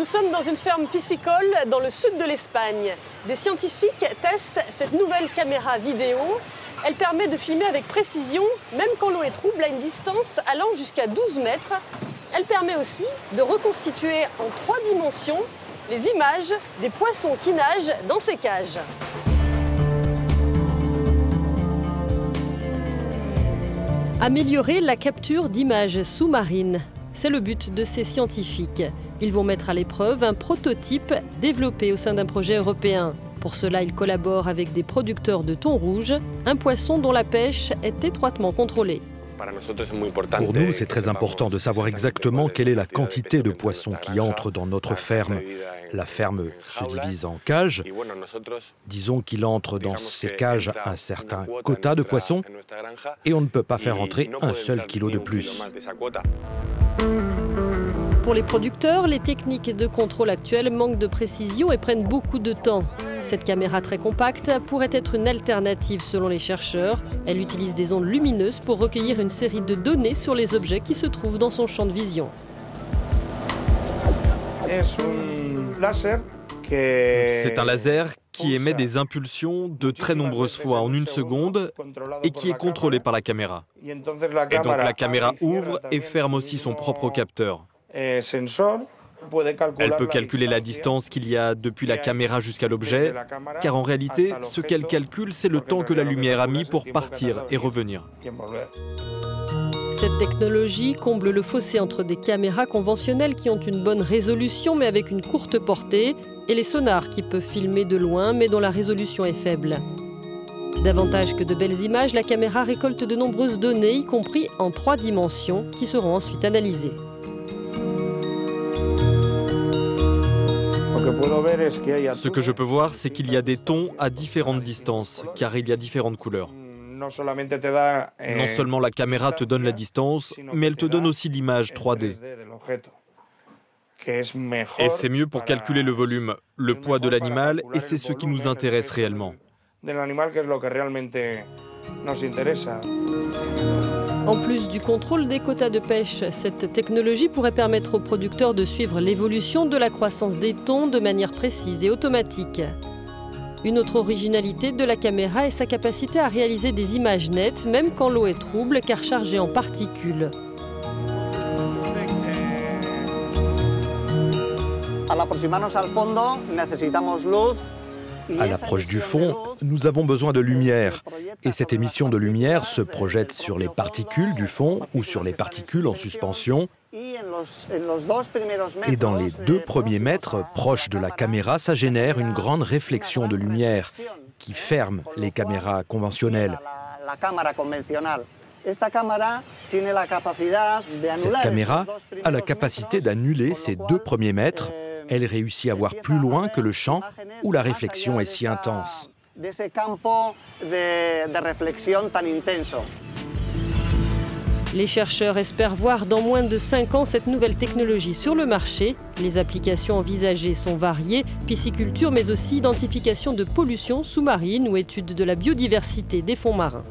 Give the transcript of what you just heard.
Nous sommes dans une ferme piscicole dans le sud de l'Espagne. Des scientifiques testent cette nouvelle caméra vidéo. Elle permet de filmer avec précision, même quand l'eau est trouble, à une distance allant jusqu'à 12 mètres. Elle permet aussi de reconstituer en 3 dimensions les images des poissons qui nagent dans ces cages. Améliorer la capture d'images sous-marines. C'est le but de ces scientifiques. Ils vont mettre à l'épreuve un prototype développé au sein d'un projet européen. Pour cela, ils collaborent avec des producteurs de thon rouge, un poisson dont la pêche est étroitement contrôlée. Pour nous, c'est très important de savoir exactement quelle est la quantité de poissons qui entrent dans notre ferme. La ferme se divise en cages. Disons qu'il entre dans ces cages un certain quota de poissons et on ne peut pas faire entrer un seul kilo de plus. Pour les producteurs, les techniques de contrôle actuelles manquent de précision et prennent beaucoup de temps. Cette caméra très compacte pourrait être une alternative selon les chercheurs. Elle utilise des ondes lumineuses pour recueillir une série de données sur les objets qui se trouvent dans son champ de vision. C'est un laser qui émet des impulsions de très nombreuses fois en une seconde et qui est contrôlé par la caméra. Et donc la caméra ouvre et ferme aussi son propre capteur. Elle peut calculer la distance qu'il y a depuis la caméra jusqu'à l'objet, car en réalité, ce qu'elle calcule, c'est le temps que la lumière a mis pour partir et revenir. Cette technologie comble le fossé entre des caméras conventionnelles qui ont une bonne résolution mais avec une courte portée, et les sonars qui peuvent filmer de loin mais dont la résolution est faible. Davantage que de belles images, la caméra récolte de nombreuses données, y compris en 3 dimensions, qui seront ensuite analysées. Ce que je peux voir, c'est qu'il y a des thons à différentes distances, car il y a différentes couleurs. Non seulement la caméra te donne la distance, mais elle te donne aussi l'image 3D. Et c'est mieux pour calculer le volume, le poids de l'animal, et c'est ce qui nous intéresse réellement. En plus du contrôle des quotas de pêche, cette technologie pourrait permettre aux producteurs de suivre l'évolution de la croissance des thons de manière précise et automatique. Une autre originalité de la caméra est sa capacité à réaliser des images nettes, même quand l'eau est trouble, car chargée en particules. À l'approche du fond, nous avons besoin de lumière. Et cette émission de lumière se projette sur les particules du fond ou sur les particules en suspension. Et dans les 2 premiers mètres, proches de la caméra, ça génère une grande réflexion de lumière qui ferme les caméras conventionnelles. Cette caméra a la capacité d'annuler ces 2 premiers mètres. Elle réussit à voir plus loin que le champ où la réflexion est si intense. Les chercheurs espèrent voir dans moins de 5 ans cette nouvelle technologie sur le marché. Les applications envisagées sont variées, pisciculture mais aussi identification de pollution sous-marine ou étude de la biodiversité des fonds marins.